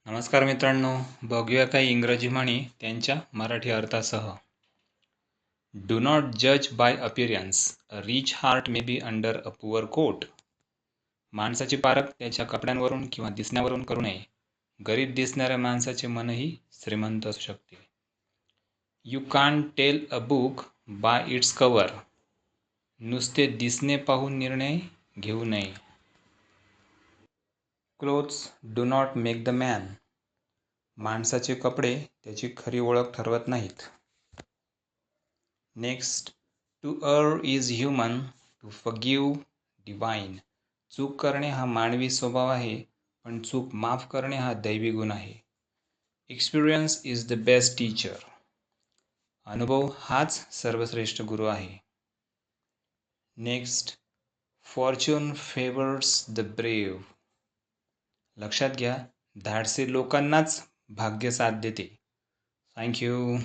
नमस्कार मित्रांनो, बघूया काही इंग्रजी म्हणी त्यांच्या मराठी अर्थासह. डू नॉट जज by appearance. A rich heart may be under a poor coat. माणसाची पारख त्याच्या कपड्यांवरून किंवा दिसण्यावरून करू नये. गरीब दिसणाऱ्या माणसाचे मनही श्रीमंत असू शकते. You can't tell a book by its cover. नुसते दिसणे पाहून निर्णय घेऊ नये. Clothes do not make the man. माणसाचे कपडे त्याची खरी ओळख ठरवत नाहीत. Next, to err is human, to forgive divine. चूक करणे हा मानवी स्वभाव आहे, पण चूक माफ करणे हा दैवी गुण आहे. Experience is the best teacher. अनुभव हाच सर्वश्रेष्ठ गुरु आहे. Next, Fortune favours the brave. लक्षात घ्या, धाडसी लोकांनाच भाग्य साथ देते. थँक्यू.